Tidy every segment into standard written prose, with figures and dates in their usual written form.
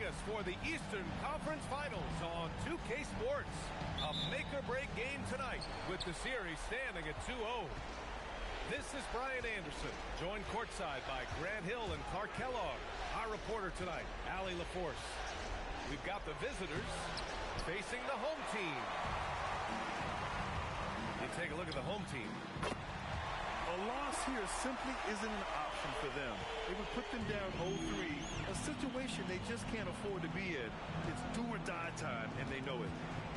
us for the Eastern Conference Finals on 2K Sports. A make-or-break game tonight with the series standing at 2-0. This is Brian Anderson, joined courtside by Grant Hill and Clark Kellogg. Our reporter tonight, Allie LaForce. We've got the visitors facing the home team. You take a look at the home team. A loss here simply isn't an option for them. It would put them down 0-3, a situation they just can't afford to be in. It's do or die time, and they know it.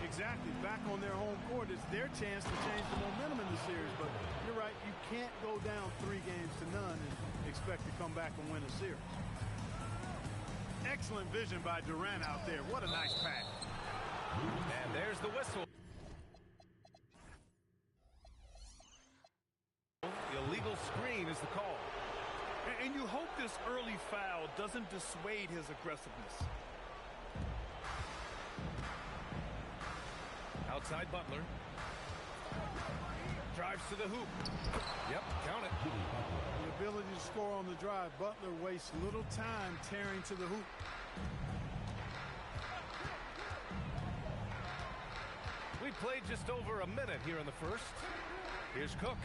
Exactly. Back on their home court, it's their chance to change the momentum in the series. But you're right, you can't go down 3 games to none and expect to come back and win a series. Excellent vision by Durant out there. What a nice pass. And there's the whistle. Illegal screen is the call. And you hope this early foul doesn't dissuade his aggressiveness. Outside Butler. Drives to the hoop. Yep, count it. The ability to score on the drive. Butler wastes little time tearing to the hoop. We played just over a minute here in the first. Here's Cook.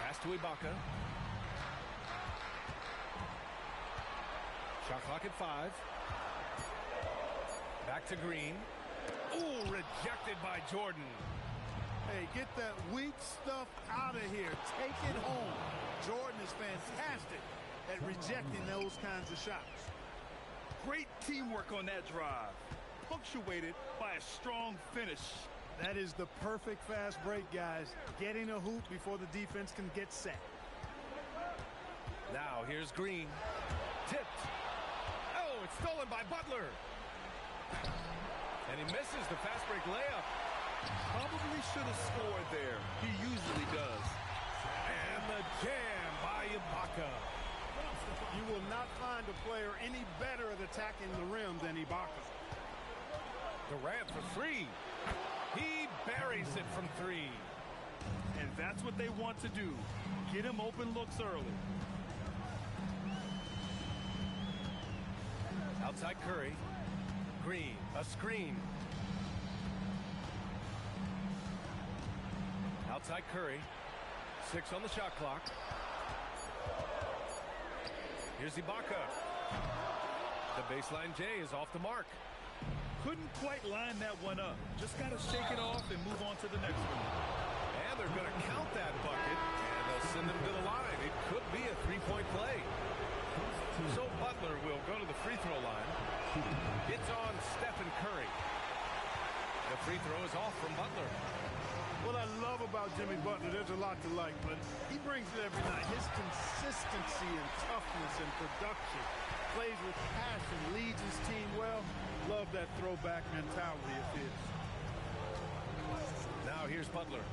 Pass to Ibaka. Shot clock at 5. Back to Green. Ooh, rejected by Jordan. Hey, get that weak stuff out of here. Take it home. Jordan is fantastic at rejecting those kinds of shots. Great teamwork on that drive, punctuated by a strong finish. That is the perfect fast break, guys. Getting a hoop before the defense can get set. Now here's Green. Tipped. Oh, it's stolen by Butler. And he misses the fast break layup. Probably should have scored there. He usually does. And the jam by Ibaka. You will not find a player any better at attacking the rim than Ibaka. Durant for 3. He buries it from 3. And that's what they want to do. Get him open looks early. Outside Curry. Green, a screen. Outside Curry. 6 on the shot clock. Here's Ibaka. The baseline J is off the mark. Couldn't quite line that one up. Just got to shake it off and move on to the next one. And they're going to count that bucket, and they'll send him to the line. It could be a 3-point play. So Butler will go to the free throw line. It's on Stephen Curry. The free throw is off from Butler. What I love about Jimmy Butler, there's a lot to like, but he brings it every night. His consistency and toughness and production. Plays with passion, leads his team well. Love that throwback mentality of his. Now here's Butler.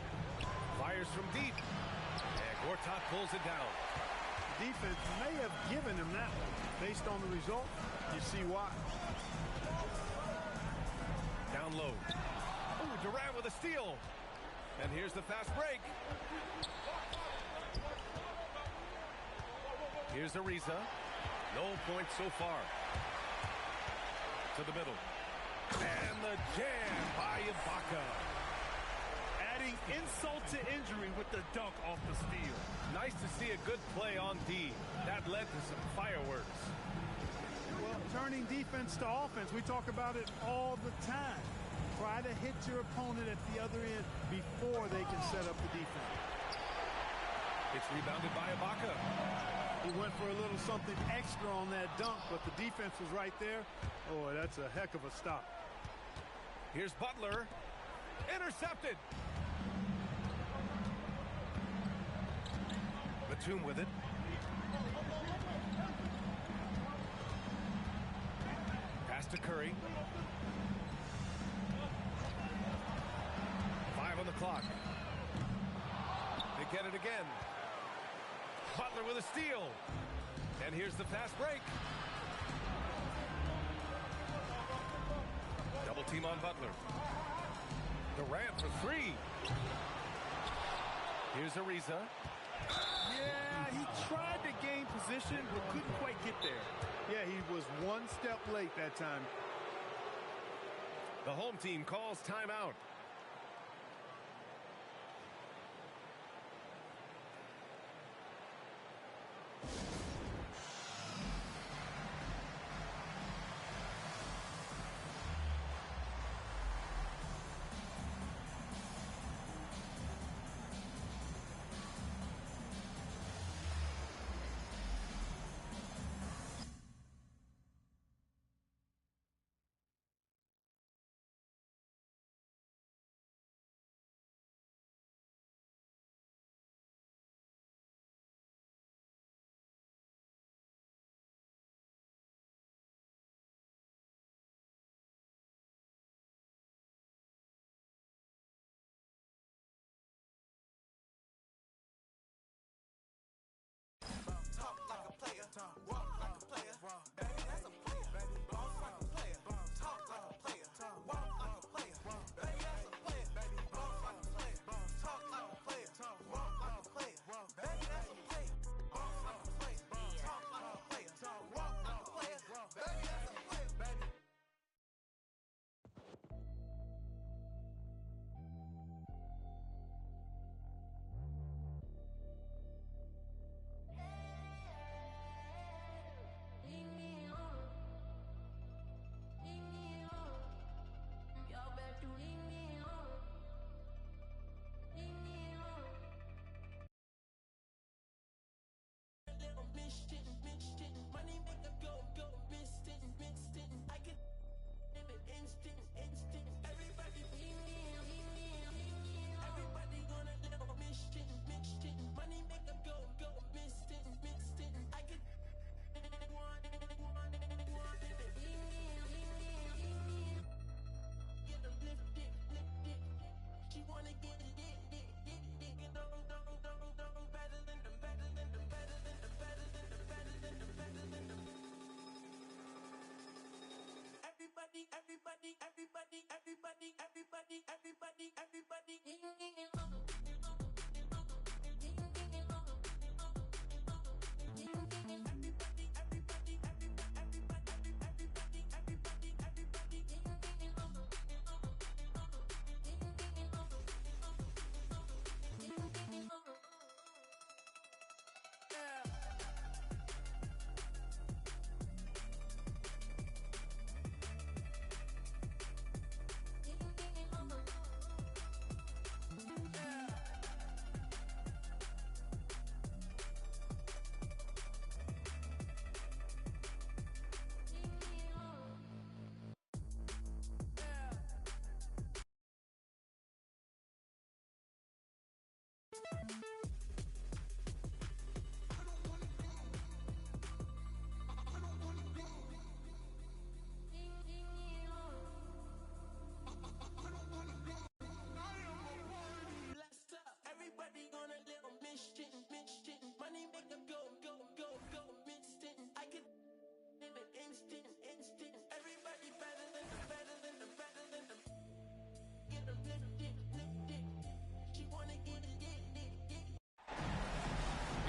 Fires from deep. And Gortat pulls it down. Defense may have given him that one. Based on the result, you see why. Down low. Oh, Durant with a steal. And here's the fast break. Here's Ariza. No points so far. To the middle. And the jam by Ibaka. Adding insult to injury with the dunk off the steal. Nice to see a good play on D. That led to some fireworks. Well, turning defense to offense, we talk about it all the time. Try to hit your opponent at the other end before they can set up the defense. It's rebounded by Ibaka. He went for a little something extra on that dunk, but the defense was right there. Oh, that's a heck of a stop. Here's Butler. Intercepted. Batum with it. Pass to Curry. 5 on the clock. They get it again. Butler with a steal. And here's the fast break. Double team on Butler. Durant for 3. Here's Ariza. Yeah, he tried to gain position, but couldn't quite get there. Yeah, he was one step late that time. The home team calls timeout.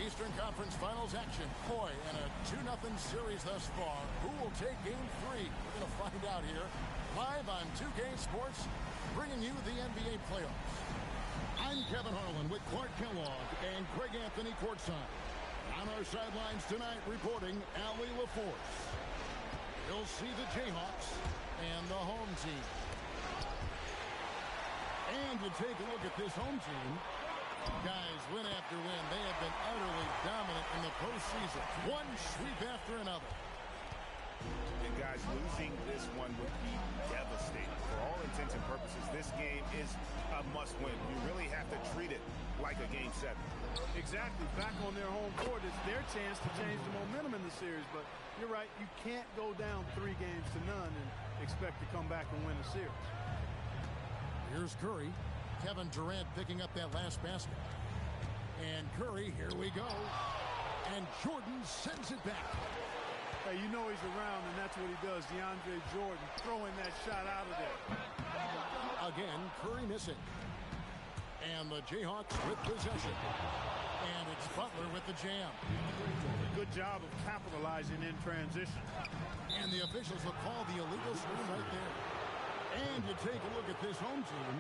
Eastern Conference Finals action. Boy, and a 2-0 series thus far. Who will take Game 3? We're going to find out here. Live on 2K Sports, bringing you the NBA playoffs. I'm Kevin Harlan with Clark Kellogg and Craig Anthony courtside. On our sidelines tonight, reporting Allie LaForce. You'll see the Jayhawks and the home team. And you take a look at this home team. Guys, win after win, they have been utterly dominant in the postseason. One sweep after another. And guys, losing this one would be devastating. For all intents and purposes, this game is a must-win. You really have to treat it like a Game 7. Exactly. Back on their home court, it's their chance to change the momentum in the series. But you're right, you can't go down 3 games to none and expect to come back and win the series. Here's Curry. Kevin Durant picking up that last basket. And Curry, here we go. And Jordan sends it back. Hey, you know he's around, and that's what he does. DeAndre Jordan throwing that shot out of there. Again, Curry missing. And the Jayhawks with possession. And it's Butler with the jam. Good job of capitalizing in transition. And the officials will call the illegal screen right there. And you take a look at this home team.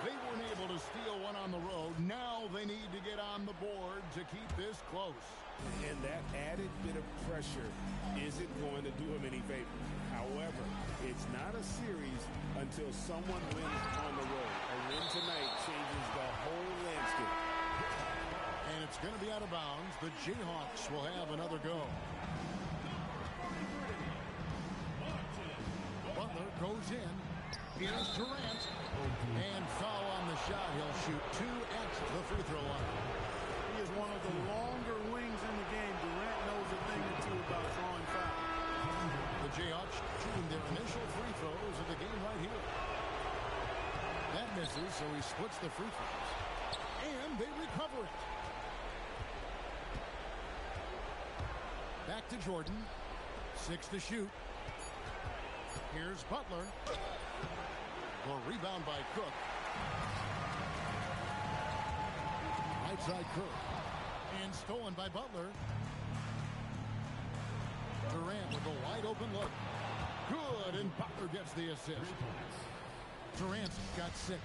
They weren't able to steal one on the road. Now they need to get on the board to keep this close. And that added bit of pressure isn't going to do him any favor. However, it's not a series until someone wins on the road. A win tonight changes the whole landscape. And it's going to be out of bounds. The Jayhawks will have another go. Butler goes in. Here's Durant. And foul on the shot. He'll shoot 2 at the free throw line. He is one of the longer wings in the game. Durant knows a thing or two about drawing fouls. The Jayhawks shooting their initial free throws of the game right here. That misses, so he splits the free throws. And they recover it. Back to Jordan. 6 to shoot. Here's Butler. Well, rebound by Cook. Right side Cook. And stolen by Butler. Durant with a wide open look. Good, and Butler gets the assist. Durant's got 6.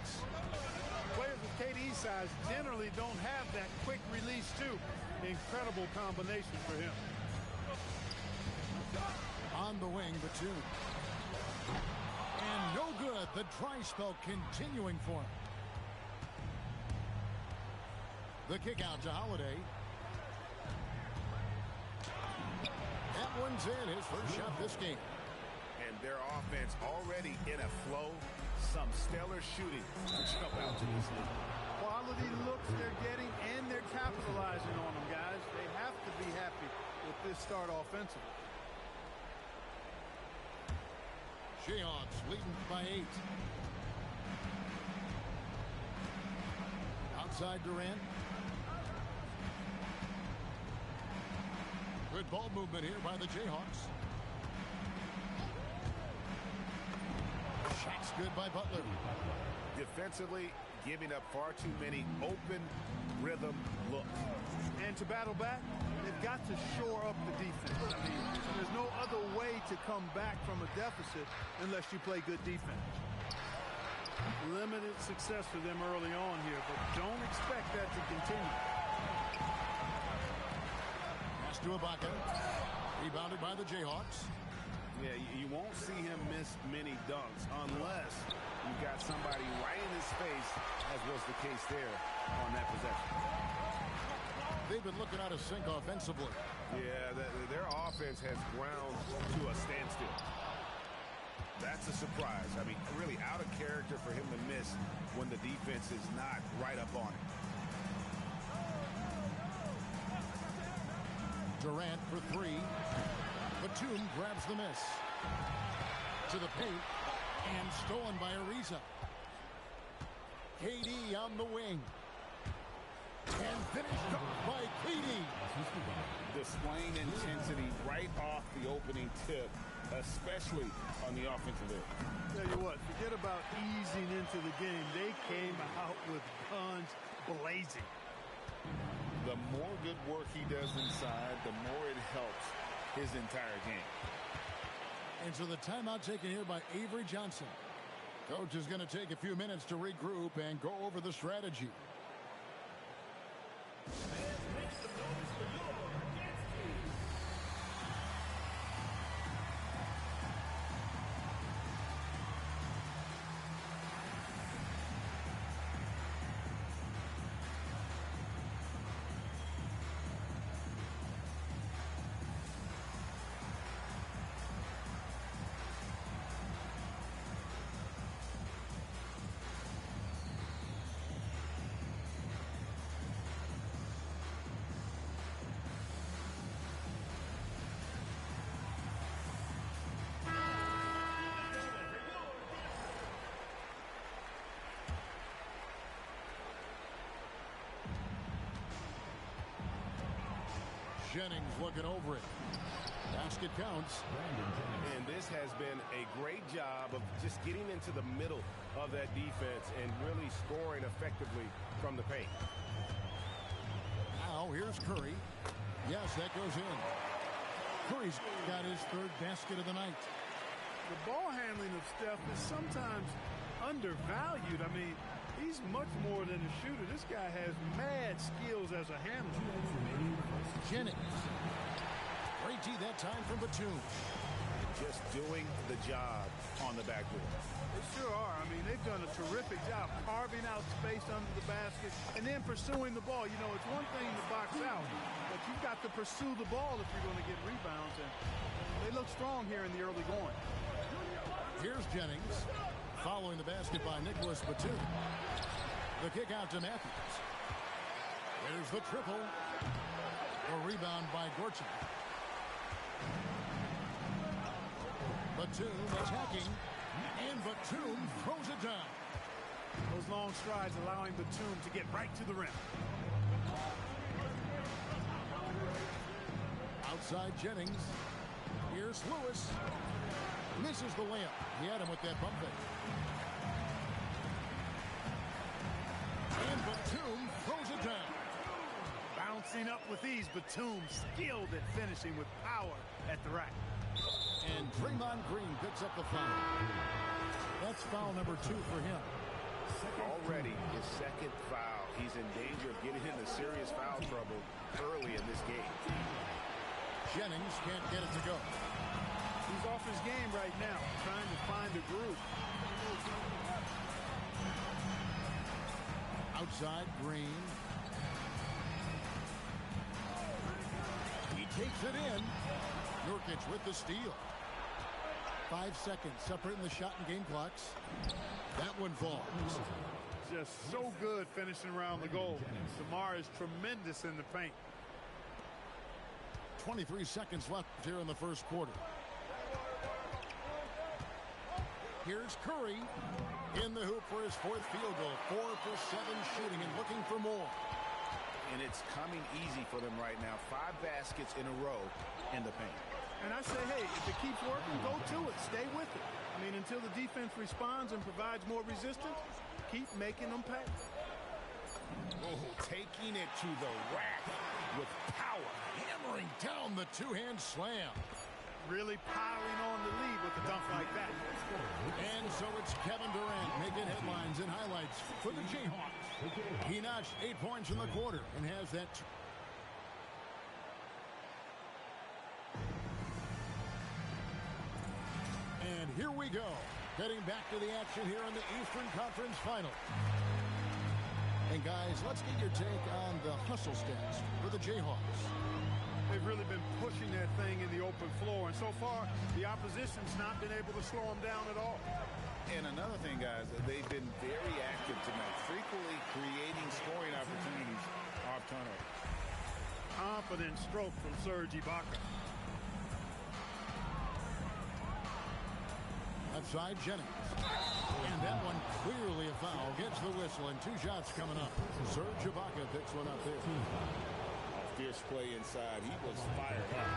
Players with KD's size generally don't have that quick release too. Incredible combination for him. On the wing, Batum. And no good. The dry spell continuing for him. The kick out to Holiday. That one's in, his first shot this game. And their offense already in a flow. Some stellar shooting to jump out to this league. Quality looks they're getting, and they're capitalizing on them, guys. They have to be happy with this start offensively. Jayhawks leading by 8. Outside Durant. Good ball movement here by the Jayhawks. Shots good by Butler. Defensively, giving up far too many open rhythm looks. And to battle back, they've got to shore up the defense. I mean, there's no other way to come back from a deficit unless you play good defense. Limited success for them early on here, but don't expect that to continue. Pass to Ibaka. Rebounded by the Jayhawks. Yeah, you won't see him miss many dunks unless you've got somebody right in his face, as was the case there on that possession. They've been looking out of sync offensively. Yeah, their offense has ground to a standstill. That's a surprise. I mean, really out of character for him to miss when the defense is not right up on him. Durant for 3. Batum grabs the miss. To the paint. And stolen by Ariza. KD on the wing. And finished off by KD. Displaying intensity right off the opening tip, especially on the offensive end. Tell you what, forget about easing into the game. They came out with guns blazing. The more good work he does inside, the more it helps his entire game. And so the timeout taken here by Avery Johnson. Coach is going to take a few minutes to regroup and go over the strategy. Jennings looking over it. Basket counts. And this has been a great job of just getting into the middle of that defense and really scoring effectively from the paint. Now now, here's Curry. Yes, that goes in. Curry's got his third basket of the night. The ball handling of Steph is sometimes undervalued. I mean, he's much more than a shooter. This guy has mad skills as a handler. Jennings. Great D that time from Batum. Just doing the job on the backboard. They sure are. I mean, they've done a terrific job carving out space under the basket and then pursuing the ball. You know, it's one thing to box out, but you've got to pursue the ball if you're going to get rebounds. And they look strong here in the early going. Here's Jennings. Following the basket by Nicholas Batum. The kick out to Matthews. There's the triple. A rebound by Gorton. Batum attacking, and Batum throws it down. Those long strides allowing Batum to get right to the rim. Outside Jennings. Here's Lewis. Misses the layup. He had him with that bump fake. And Batum throws it down. Bouncing up with ease, Batum skilled at finishing with power at the rack. And Draymond Green picks up the foul. That's foul number 2 for him. Already his second foul. He's in danger of getting into serious foul trouble early in this game. Jennings can't get it to go. He's off his game right now, trying to find a groove. Outside Green. He takes it in. Nurkic with the steal. 5 seconds separating the shot and game clocks. That one falls. Just so good finishing around the goal. DeMar is tremendous in the paint. 23 seconds left here in the first quarter. Here's Curry in the hoop for his 4th field goal. 4 for 7 shooting and looking for more. And it's coming easy for them right now. 5 baskets in a row in the paint. And I say, hey, if it keeps working, go to it. Stay with it. I mean, until the defense responds and provides more resistance, keep making them pay. Oh, taking it to the rack with power. Hammering down the two-hand slam. Really piling on the lead with a dunk like that. And so it's Kevin Durant making headlines and highlights for the Jayhawks. He notched 8 points in the quarter and has that. And here we go. Heading back to the action here in the Eastern Conference Final. And guys, let's get your take on the hustle stats for the Jayhawks. They've really been pushing that thing in the open floor, and so far the opposition's not been able to slow them down at all. And another thing, guys, they've been very active tonight, frequently creating scoring opportunities off turnovers. Confident stroke from Serge Ibaka. Outside Jennings. And that one clearly a foul. Gets the whistle and 2 shots coming up. Serge Ibaka picks one up there. Fierce play inside. He was fired up.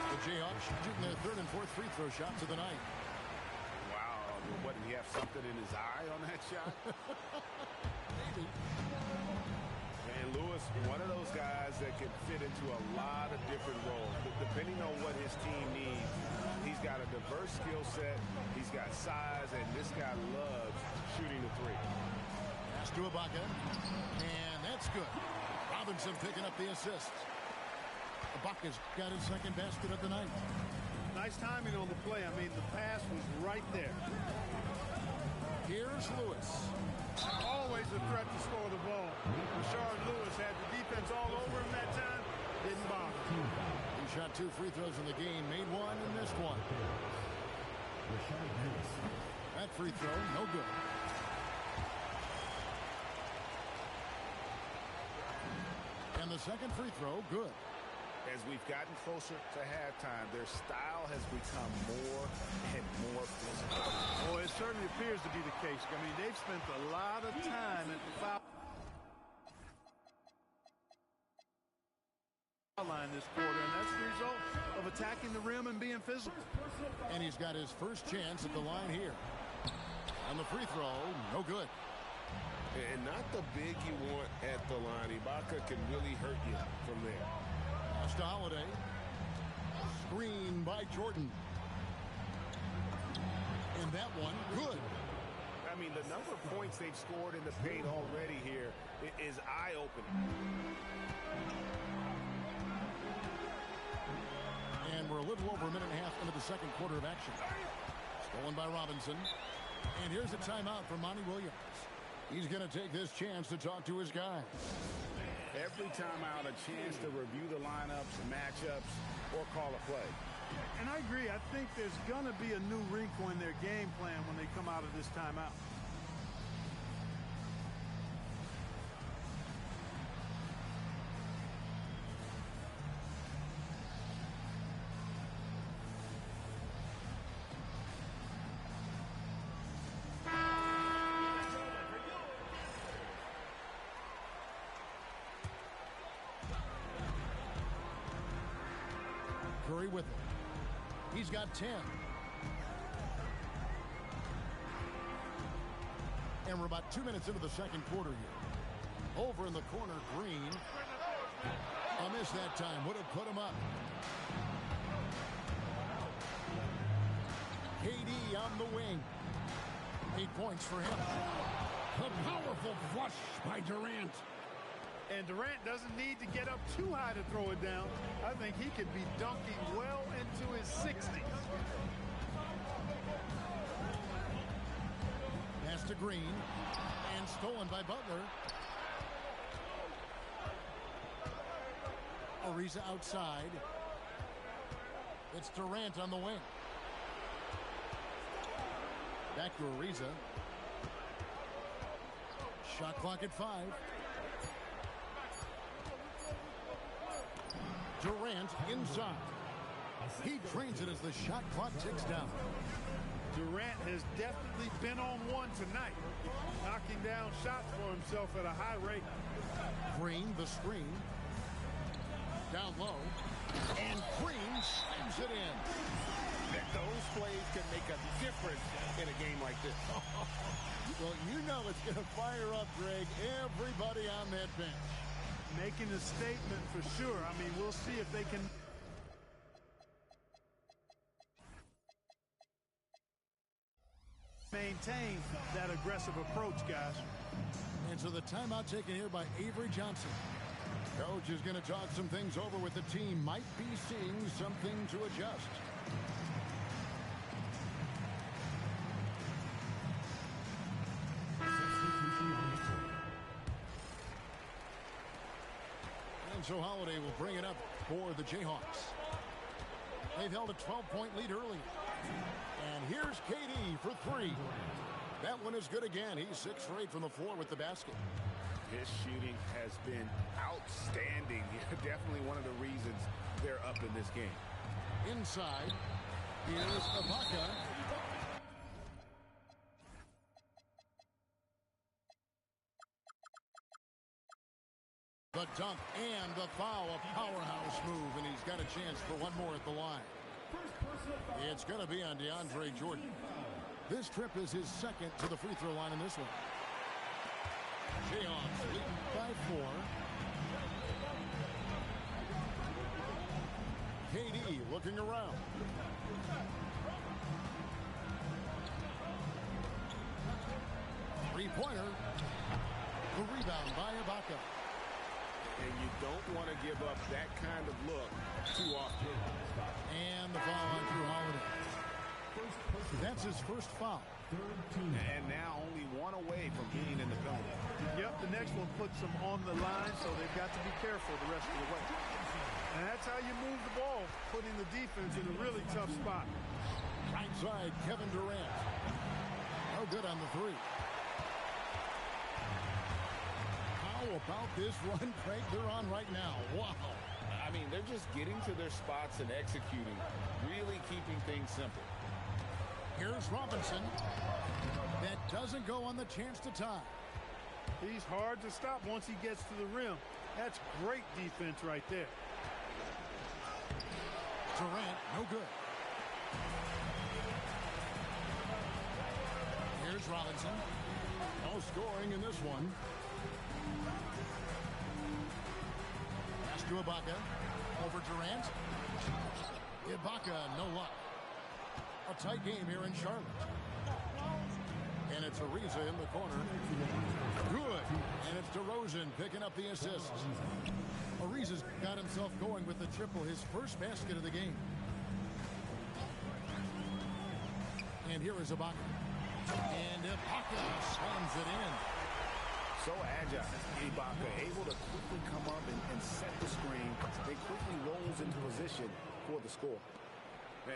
The Jayhawks shooting their 3rd and 4th free throw shots of the night. Wow. What, did he have something in his eye on that shot? Maybe. And Lewis, one of those guys that can fit into a lot of different roles. But depending on what his team needs, he's got a diverse skill set. He's got size, and this guy loves shooting the 3. Pass to Ibaka. And that's good. Robinson picking up the assist. Ibaka's got his 2nd basket of the night. Nice timing on the play. I mean, the pass was right there. Here's Lewis. Always a threat to score the ball. Rashard Lewis had the defense all over him that time. Didn't bother. He shot 2 free throws in the game. Made 1 and missed 1. That free throw, no good. And the 2nd free throw, good. As we've gotten closer to halftime, their style has become more and more physical. Oh, it certainly appears to be the case. I mean, they've spent a lot of time at the foul line this quarter, and that's the result of attacking the rim and being physical. And he's got his first chance at the line here. On the free throw, no good. And not the big you want at the line. Ibaka can really hurt you from there. Pass to Holiday. Screen by Jordan. And that one, good. I mean, the number of points they've scored in the paint already here is eye-opening. And we're a little over a minute and a half into the second quarter of action. Stolen by Robinson. And here's a timeout from Monty Williams. He's going to take this chance to talk to his guys. Every timeout, a chance to review the lineups, matchups, or call a play. And I agree. I think there's going to be a new wrinkle in their game plan when they come out of this timeout. Curry with it. He's got 10. And we're about 2 minutes into the second quarter here. Over in the corner, Green. A miss that time. Would have put him up. KD on the wing. 8 points for him. A powerful flush by Durant. And Durant doesn't need to get up too high to throw it down. I think he could be dunking well into his 60s. Pass to Green. And stolen by Butler. Ariza outside. It's Durant on the wing. Back to Ariza. Shot clock at 5. Durant inside. He trains it as the shot clock ticks down. Durant has definitely been on one tonight, knocking down shots for himself at a high rate. Green, the screen. Down low. And Green slams it in. Those plays can make a difference in a game like this. Well, you know it's going to fire up, Greg, everybody on that bench. Making a statement for sure. I mean, we'll see if they can maintain that aggressive approach, guys. And so the timeout taken here by Avery Johnson. Coach is going to talk some things over with the team. Might be seeing something to adjust. And so Holiday will bring it up for the Jayhawks. They've held a 12-point lead early. And here's KD for 3. That one is good again. He's 6 for 8 from the floor with the basket. His shooting has been outstanding. Definitely one of the reasons they're up in this game. Inside, here's Ibaka. The dunk and the foul, a powerhouse move, and he's got a chance for one more at the line. It's going to be on DeAndre Jordan. This trip is his second to the free throw line in this one. Jayhawks leading by 4. KD looking around. Three-pointer. The rebound by Ibaka. And you don't want to give up that kind of look too often. And the foul on Drew Holiday. That's his first foul. And now only one away from being in the penalty. Yep, the next one puts them on the line, so they've got to be careful the rest of the way. And that's how you move the ball, putting the defense in a really tough spot. Right side, Kevin Durant. No good on the 3. How about this run, Craig, they're on right now? Wow. I mean, they're just getting to their spots and executing, really keeping things simple. Here's Robinson. That doesn't go on the chance to tie. He's hard to stop once he gets to the rim. That's great defense right there. Durant, no good. Here's Robinson. No scoring in this one. Pass to Ibaka. Over Durant. Ibaka, no luck. A tight game here in Charlotte. And it's Ariza in the corner. Good. And it's DeRozan picking up the assist. Ariza's got himself going with the triple, his first basket of the game. And here is Ibaka. And Ibaka slams it in. So agile. Ibaka able to quickly come up and set the screen. They quickly rolls into position for the score.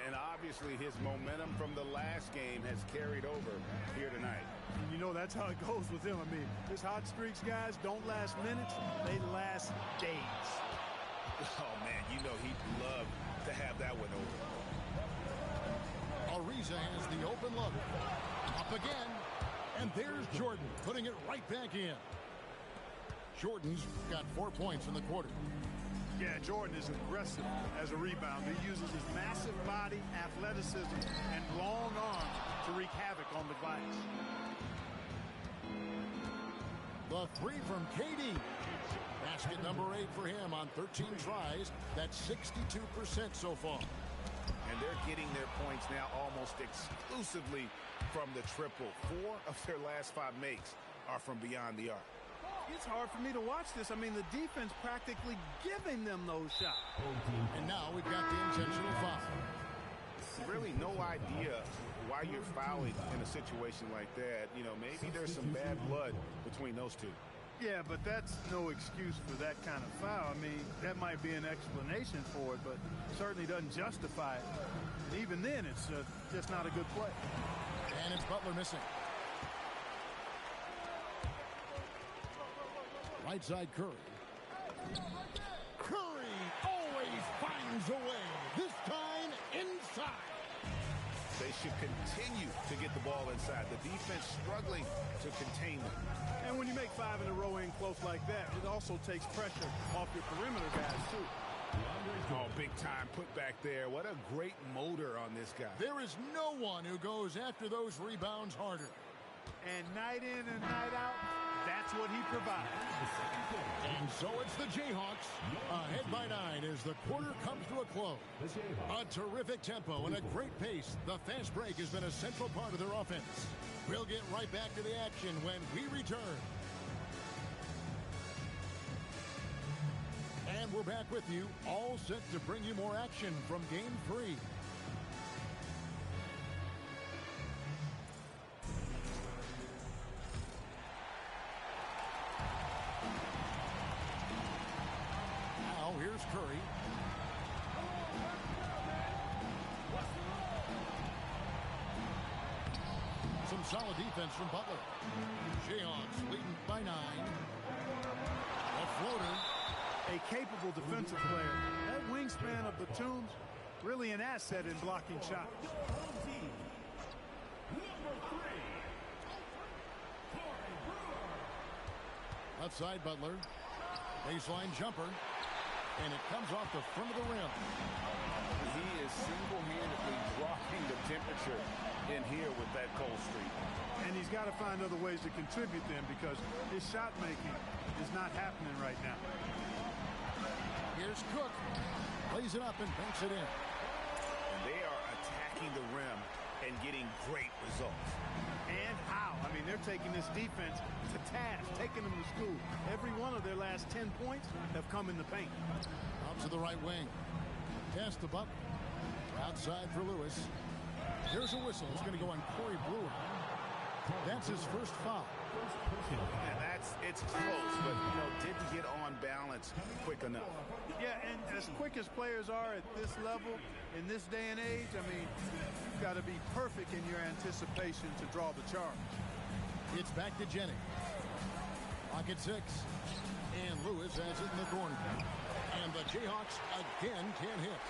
And obviously his momentum from the last game has carried over here tonight. And you know that's how it goes with him. I mean, his hot streaks, guys, don't last minutes. They last days. Oh, man, you know he'd love to have that one over. Ariza has the open look. Up again. And there's Jordan putting it right back in. Jordan's got 4 points in the quarter. Yeah, Jordan is aggressive as a rebounder. He uses his massive body, athleticism, and long arms to wreak havoc on the glass. The three from KD. Basket number 8 for him on 13 tries. That's 62% so far. And they're getting their points now almost exclusively from the triple. 4 of their last 5 makes are from beyond the arc. It's hard for me to watch this. I mean, the defense practically giving them those shots. And now we've got the intentional foul. Really no idea why you're fouling in a situation like that. You know, maybe there's some bad blood between those two. Yeah, but that's no excuse for that kind of foul. I mean, that might be an explanation for it, but certainly doesn't justify it. And even then, it's just not a good play. And it's Butler missing. Right side Curry. Curry always finds a way. This time inside. They should continue to get the ball inside. The defense struggling to contain them. And when you make 5 in a row in close like that, it also takes pressure off your perimeter guys, too. Oh, big time put back there. What a great motor on this guy. There is no one who goes after those rebounds harder. And night in and night out, that's what he provides. And so it's the Jayhawks ahead by 9 as the quarter comes to a close. A terrific tempo and a great pace. The fast break has been a central part of their offense. We'll get right back to the action when we return. And we're back with you, all set to bring you more action from Game 3. Now here's Curry. Some solid defense from Butler. Jayhawks leading by 9. A floater. A capable defensive player. That wingspan of Batum's really an asset in blocking shots. Left side Butler. Baseline jumper. And it comes off the front of the rim. He is single-handedly dropping the temperature in here with that cold streak. And he's got to find other ways to contribute them because his shot making is not happening right now. Here's Cook. Plays it up and banks it in. And they are attacking the rim and getting great results. And how? I mean, they're taking this defense to task, taking them to school. Every one of their last 10 points have come in the paint. Out to the right wing. Pass to Butler. Outside for Lewis. Here's a whistle. It's going to go on Corey Brewer. That's his first foul. And it's close, but, you know, didn't get on balance quick enough. Yeah, and as quick as players are at this level, in this day and age, I mean, you've got to be perfect in your anticipation to draw the charge. It's back to Jennings. Clock at 6. And Lewis has it in the corner. And the Jayhawks again can't hit.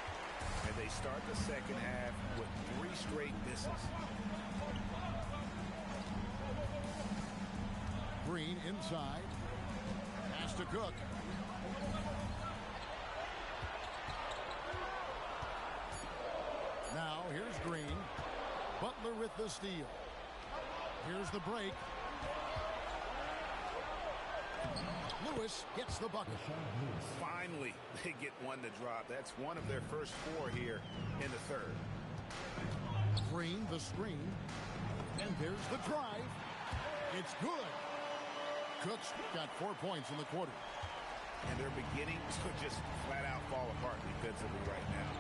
And they start the second half with 3 straight misses. Green inside. Pass to Cook. Now here's Green. Butler with the steal. Here's the break. Lewis gets the bucket. Finally, they get one to drop. That's one of their first 4 here in the third. Green, the screen. And there's the drive. It's good. Cook's got 4 points in the quarter. And they're beginning to just flat out fall apart defensively right now,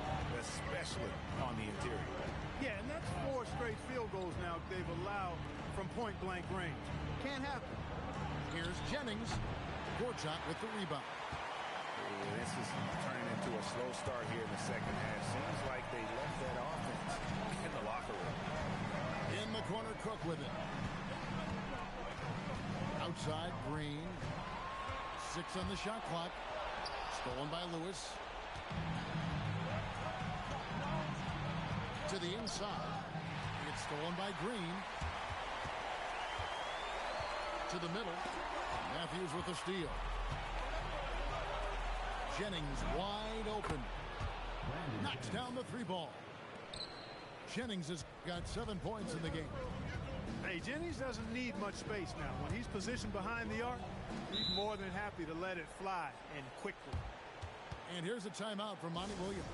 especially on the interior. Yeah, and that's 4 straight field goals now they've allowed from point-blank range. Can't happen. Here's Jennings. Gorchak with the rebound. Yeah, this is turning into a slow start here in the second half. Seems like they left that offense in the locker room. In the corner, Cook with it. Outside, Green. 6 on the shot clock. Stolen by Lewis. To the inside. It's stolen by Green. To the middle. Matthews with the steal. Jennings wide open. Knocks down the 3 ball. Jennings has got 7 points in the game. Hey, Jennings doesn't need much space now. When he's positioned behind the arc, he's more than happy to let it fly, and quickly. And here's a timeout from Monty Williams.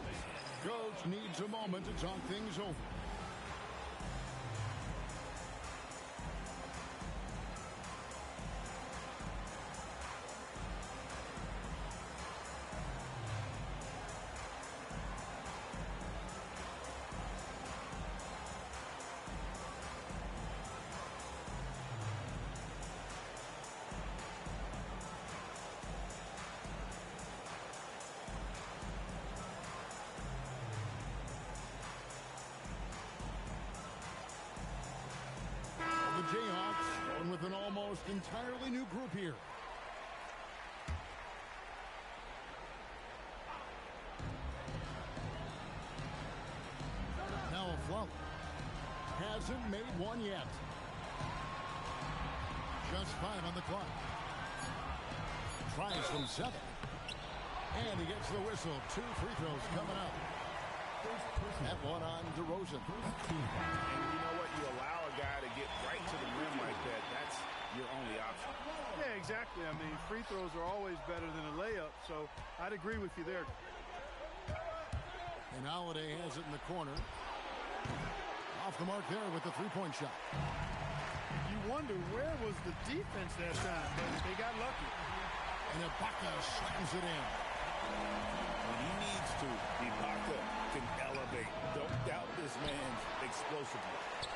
Coach needs a moment to talk things over. The Jayhawks going with an almost entirely new group here. Now a flop. Hasn't made one yet. Just 5 on the clock. Tries from 7. And he gets the whistle. 2 free throws coming up. That one on DeRozan. And you know what? You allow a guy to get right to the rim like that. That's your only option. Yeah, exactly. I mean, free throws are always better than a layup, so I'd agree with you there. And Holiday has it in the corner. Off the mark there with the 3-point shot. You wonder where was the defense that time, but they got lucky. And Ibaka slams it in. When he needs to, Ibaka can elevate. Don't doubt this man's explosiveness.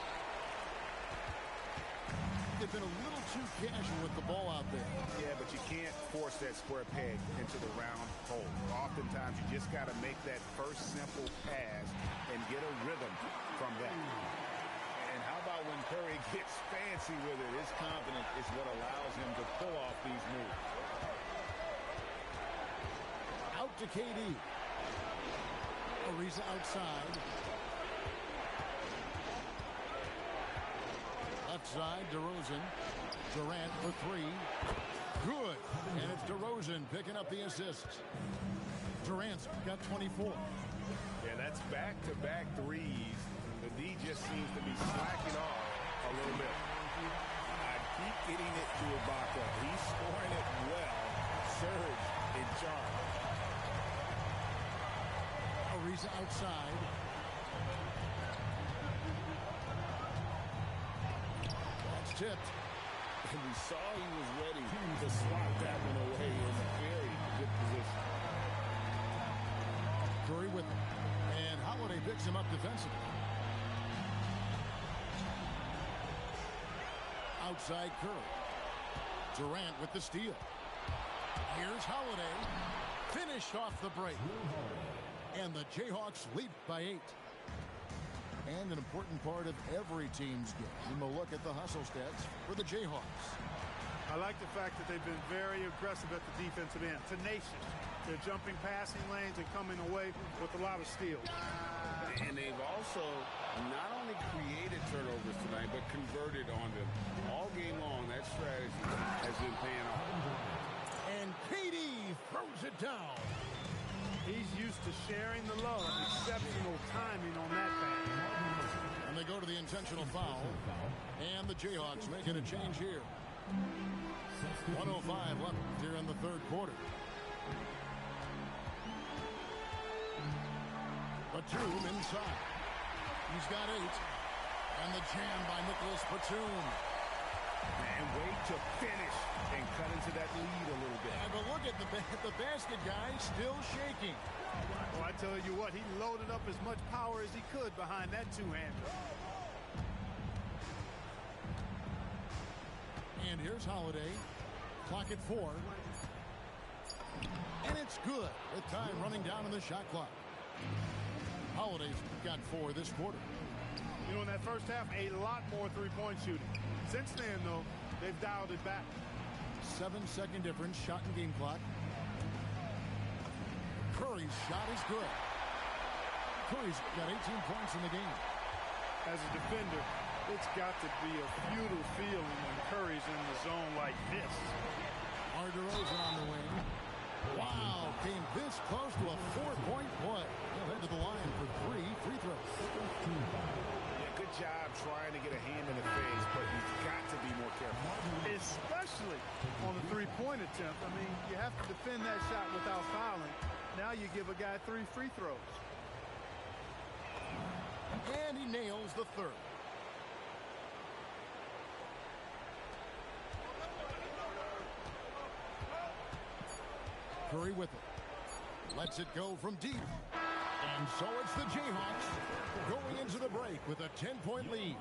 They've been a little too casual with the ball out there. Yeah, but you can't force that square peg into the round hole. Oftentimes, you just got to make that first simple pass and get a rhythm from that. And how about when Curry gets fancy with it? His confidence is what allows him to pull off these moves. Out to KD. Ariza outside. Left side, DeRozan. Durant for 3. Good. And it's DeRozan picking up the assists. Durant's got 24. Yeah, that's back-to-back threes. The D just seems to be slacking off a little bit. I keep getting it to Ibaka. He's scoring it well. Serge in charge. Ariza outside. That's tipped. And we saw he was ready to swat that one away in a very good position. Curry with it. And Holiday picks him up defensively. Outside Curry. Durant with the steal. Here's Holiday. Finished off the break. And the Jayhawks lead by 8. And an important part of every team's game. A look at the hustle stats for the Jayhawks. I like the fact that they've been very aggressive at the defensive end. Tenacious. They're jumping passing lanes and coming away with a lot of steals. And they've also not only created turnovers tonight, but converted on them. All game long, that strategy has been paying off. And KD throws it down. He's used to sharing the love. Exceptional timing on that pass. And they go to the intentional foul. And the Jayhawks making a change here. 1:05 left here in the third quarter. Batum inside. He's got 8. And the jam by Nicholas Batum. And wait to finish and cut into that lead a little bit. Yeah, but look at the basket guy still shaking. Well, I tell you what, he loaded up as much power as he could behind that two-hander. And here's Holiday. Clock at 4. And it's good with time running down on the shot clock. Holiday's got 4 this quarter. You know, in that first half, a lot more three-point shooting. Since then, though, they've dialed it back. 7-second difference, shot and game clock. Curry's shot is good. Curry's got 18 points in the game. As a defender, it's got to be a futile feeling when Curry's in the zone like this. Mar DeRozan on the wing. Wow, came this close to a 4-point play. He'll head to the line for 3 free throws. Yeah, good job trying to get a hand in the face, but you've got to be more careful. Especially on the three-point attempt. I mean, you have to defend that shot without fouling. Now you give a guy 3 free throws. And he nails the third. Curry with it. Lets it go from deep. And so it's the Jayhawks going into the break with a 10-point lead.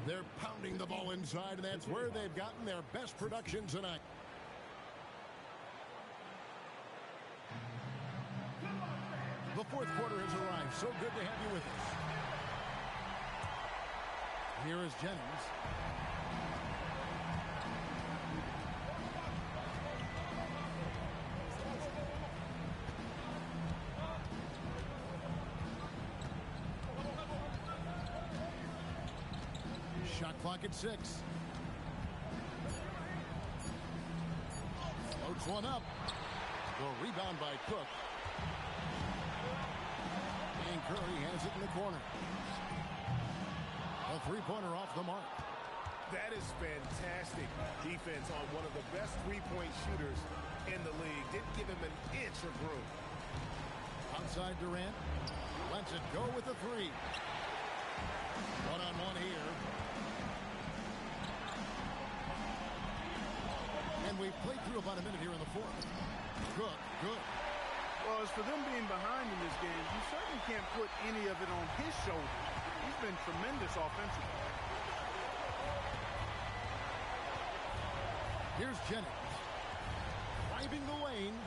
They're pounding the ball inside, and that's where they've gotten their best production tonight. The fourth quarter has arrived. So good to have you with us. Here is Jennings. Shot clock at 6. Floats one up. The rebound by Cook. And Curry has it in the corner. A three-pointer off the mark. That is fantastic defense on one of the best three-point shooters in the league. Didn't give him an inch of room. Outside Durant. Lets it go with the 3. One-on-one here. And we've played through about a minute here in the fourth. Good, good. Well, as for them being behind in this game, you certainly can't put any of it on his shoulders. He's been tremendous offensively. Here's Jennings. Driving the lane.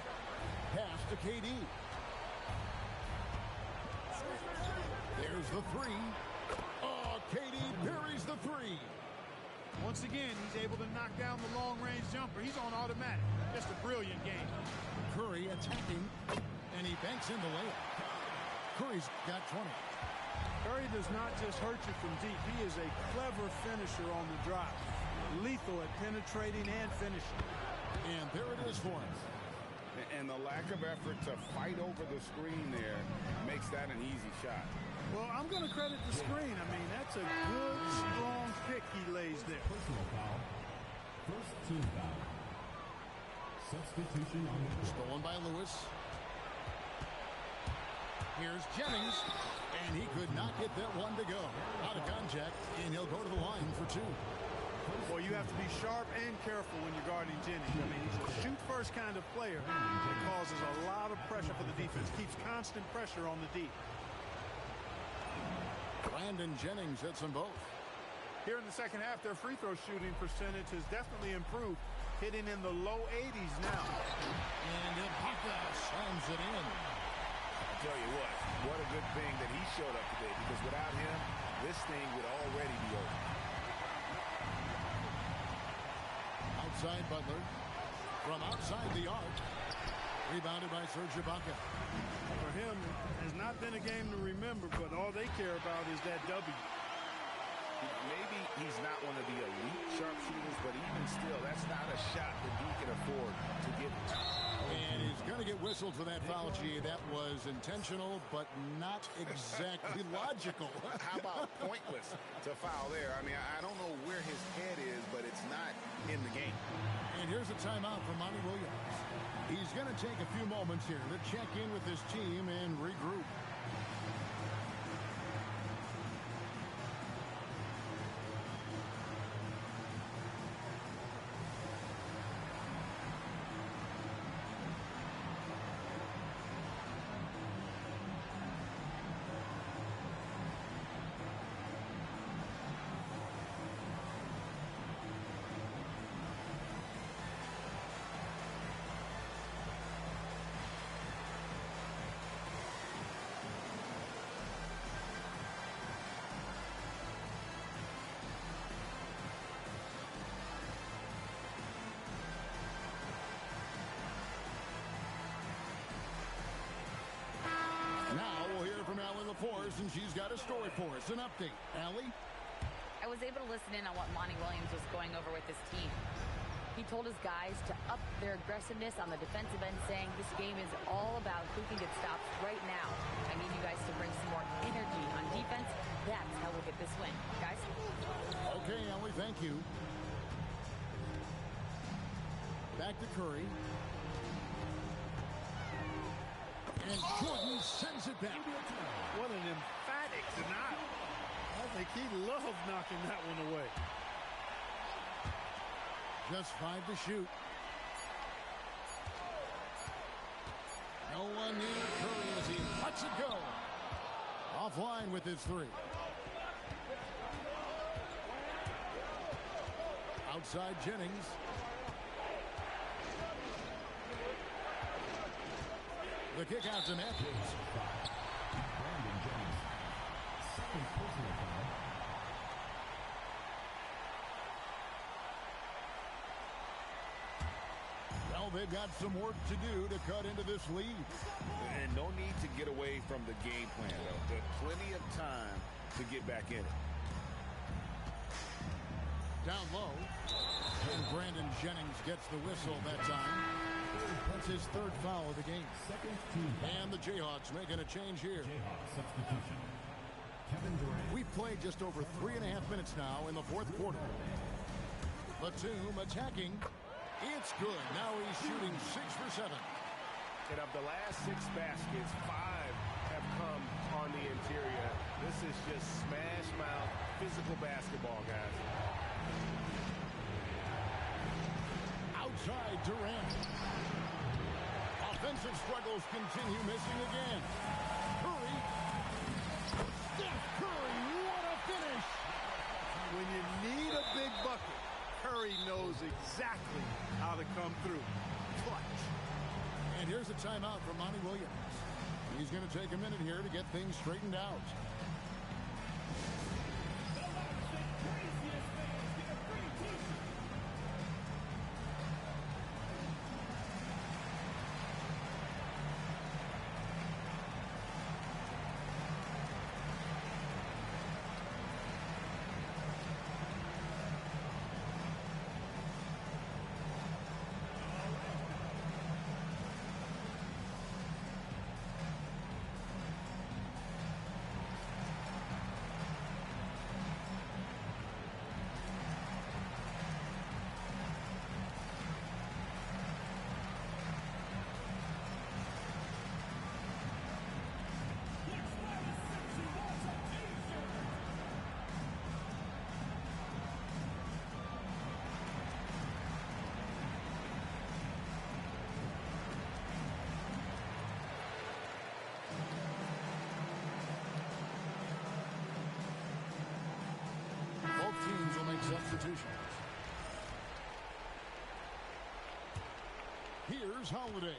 Pass to KD. There's the 3. Oh, KD buries the 3. Once again, he's able to knock down the long-range jumper. He's on automatic. Just a brilliant game. Curry attacking, and he banks in the layup. Curry's got 20. Curry does not just hurt you from deep. He is a clever finisher on the drive. Lethal at penetrating and finishing. And there it is for him. And the lack of effort to fight over the screen there makes that an easy shot. Well, I'm going to credit the screen. I mean, that's a good, strong pick he lays there. Personal foul. First team foul. Substitution on the court. Stolen by Lewis. Here's Jennings. And he could not get that one to go. Out of contact, and he'll go to the line for 2. Well, you have to be sharp and careful when you're guarding Jennings. I mean, he's a shoot-first kind of player that causes a lot of pressure for the defense. Keeps constant pressure on the D. Brandon Jennings hits them both. Here in the second half, their free throw shooting percentage has definitely improved, hitting in the low 80s now. And Ibaka slams it in. I'll tell you what a good thing that he showed up today, because without him, this thing would already be over. Outside Butler. From outside the arc. Rebounded by Serge Ibaka. For him, it has not been a game to remember, but all they care about is that W. Maybe he's not one of the elite sharpshooters, but even still, that's not a shot that he can afford to get. And he's going to get whistled for that foul, G. That was intentional, but not exactly logical. How about pointless to foul there? I mean, I don't know where his head is, but it's not in the game. And here's a timeout from Monty Williams. He's going to take a few moments here to check in with his team and regroup. Now we'll hear from Allie LaForce, and she's got a story for us. An update. Allie? I was able to listen in on what Monty Williams was going over with his team. He told his guys to up their aggressiveness on the defensive end, saying this game is all about who can get stops right now. I need you guys to bring some more energy on defense. That's how we'll get this win. Guys? Okay, Allie, thank you. Back to Curry. And Jordan sends it back. What an emphatic denial. I think he loved knocking that one away. Just 5 to shoot. No one near Curry as he lets it go. Offline with his 3. Outside Jennings. The kick out to net. Brandon Jennings. Second personal foul. Well, they've got some work to do to cut into this lead. And no need to get away from the game plan, though. There's plenty of time to get back in it. Down low. And Brandon Jennings gets the whistle that time. That's his 3rd foul of the game. Second team. And the Jayhawks making a change here. Jayhawks substitution. Kevin Durant. We've played just over 3.5 minutes now in the 4th quarter. Batum attacking. It's good. Now he's shooting 6 for 7. And of the last 6 baskets, 5 have come on the interior. This is just smash mouth physical basketball, guys. Outside Durant. Offensive struggles continue, missing again. Curry. Steph Curry, what a finish! When you need a big bucket, Curry knows exactly how to come through. Clutch. And here's a timeout from Monty Williams. He's going to take a minute here to get things straightened out. Teams will make substitutions. Here's Holiday.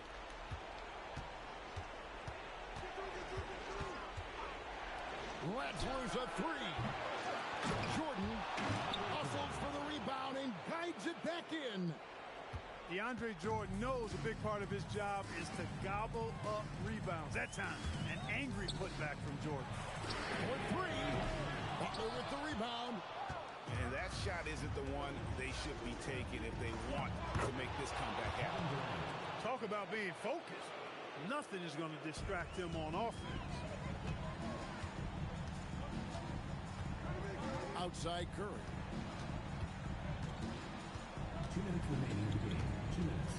Lets loose a 3. Jordan hustles for the rebound and guides it back in. DeAndre Jordan knows a big part of his job is to gobble up rebounds. That time, an angry putback from Jordan. For 3. Butler with the rebound. one they should be taking if they want to make this comeback happen. Talk about being focused. Nothing is going to distract him on offense. Outside Curry. 2 minutes remaining in the game. 2 minutes.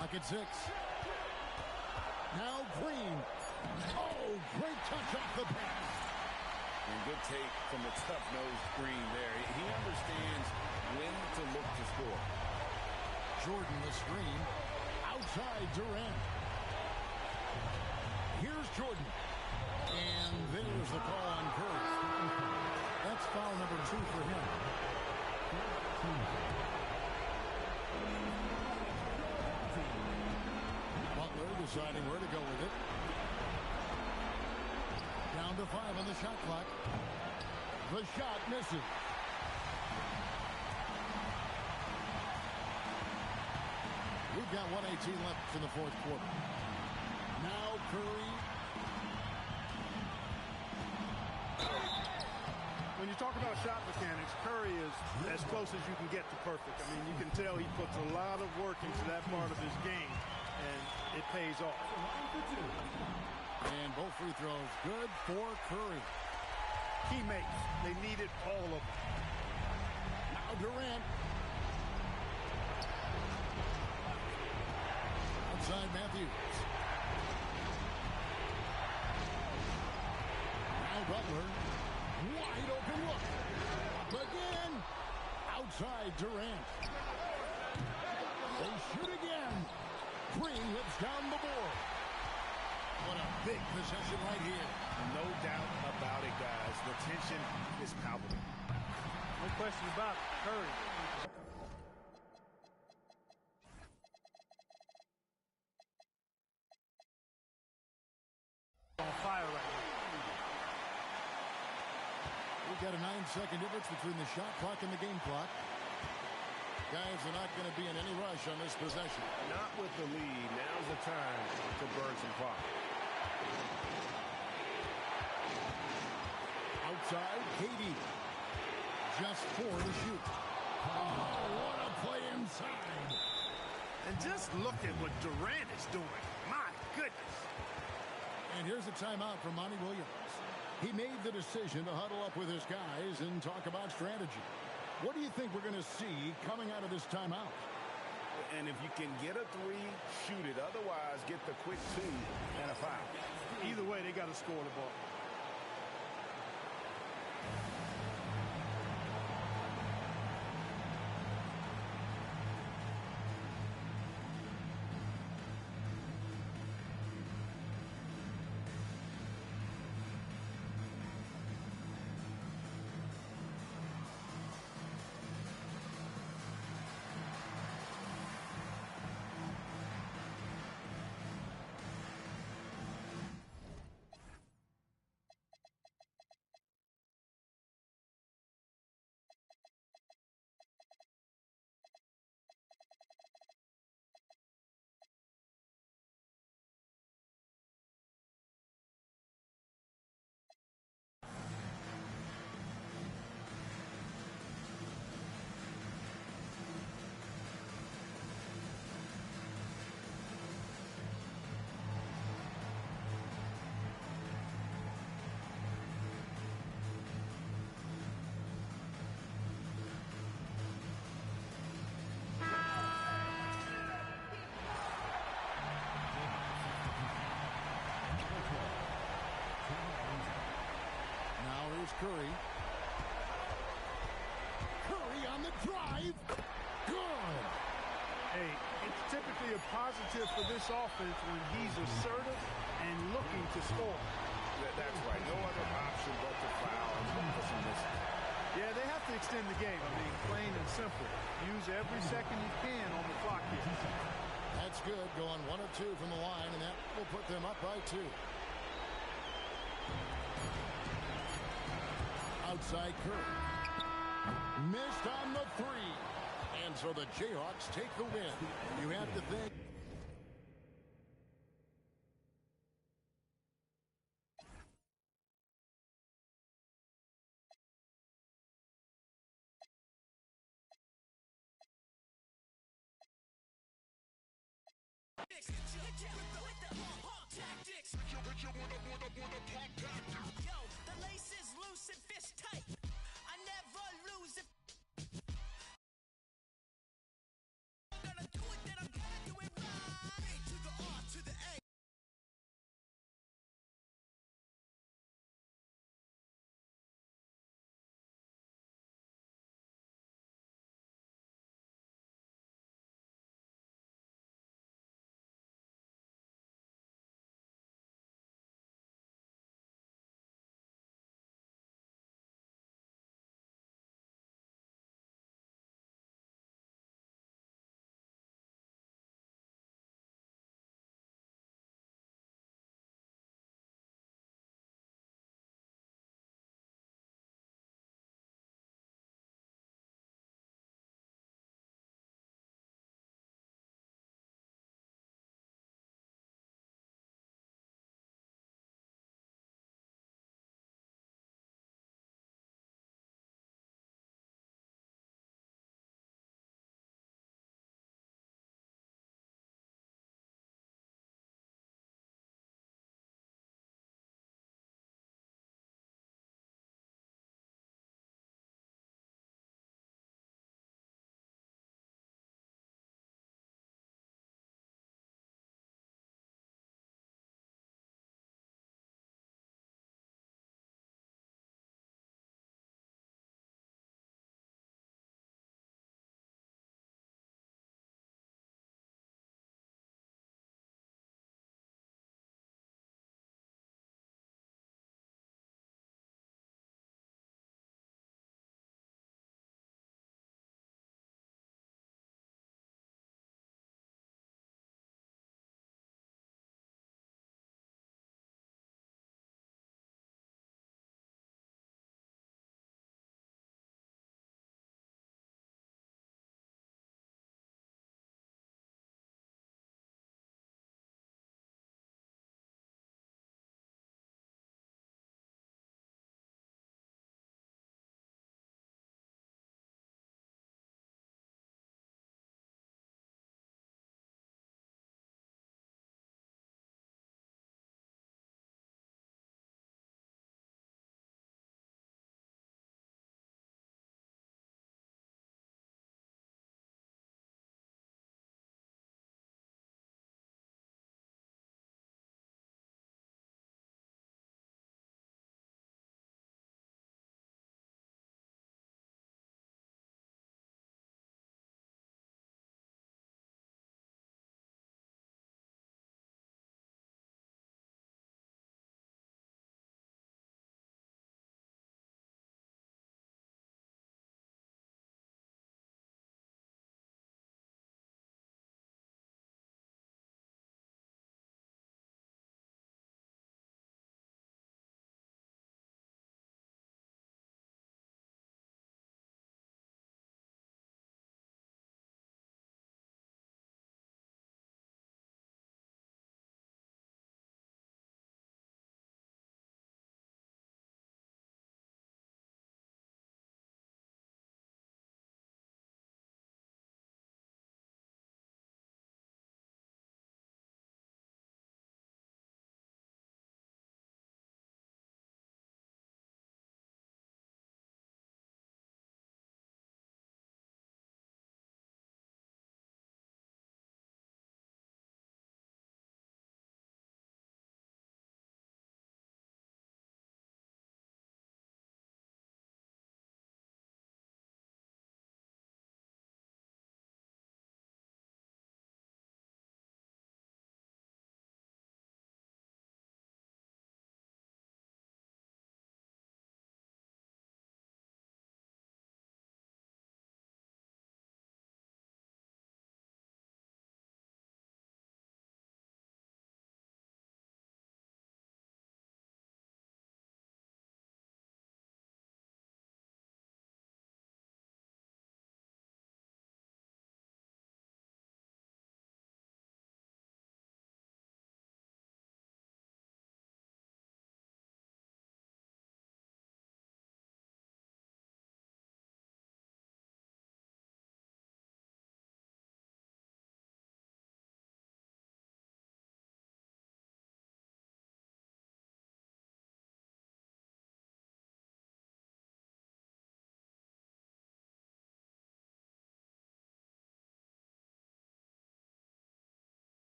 Lock at 6. Now Green. Oh, great touch off the pass. And good take from the tough-nosed Green there. He understands when to look to score. Jordan the screen. Outside Durant. Here's Jordan. And there's the call on Curry. That's foul number 2 for him. Butler deciding where to go with it. Down to 5 on the shot clock. The shot misses. We've got 1:18 left in the fourth quarter. Now Curry. When you talk about shot mechanics, Curry is as close as you can get to perfect. I mean, you can tell he puts a lot of work into that part of his game, and it pays off. And both free throws good for Curry. Teammates, they needed all of them. Now Durant. Outside Matthews. Now Butler. Wide open look. Up again. Outside Durant. They shoot again. Green whips down the board. What a big possession right here. No doubt about it, guys. The tension is palpable. No question about it. Curry. On fire right now. We've got a 9-second difference between the shot clock and the game clock. Guys are not going to be in any rush on this possession. Not with the lead. Now's the time to burn some clock. Outside, Katie. Just 4 to shoot. Oh, what a play inside. And just look at what Durant is doing. My goodness. And here's a timeout from Monty Williams. He made the decision to huddle up with his guys and talk about strategy. What do you think we're going to see coming out of this timeout? And if you can get a 3, shoot it. Otherwise, get the quick 2 and a foul. Either way, they got to score the ball. Curry. Curry on the drive. Good. Hey, it's typically a positive for this offense when he's assertive and looking to score. That's right. No other option but to foul and look for some misses. Yeah, they have to extend the game. I mean, plain and simple. Use every second you can on the clock here. That's good. Going 1 of 2 from the line, and that will put them up by 2. Outside Curry. Missed on the 3. And so the Jayhawks take the win. You have to think.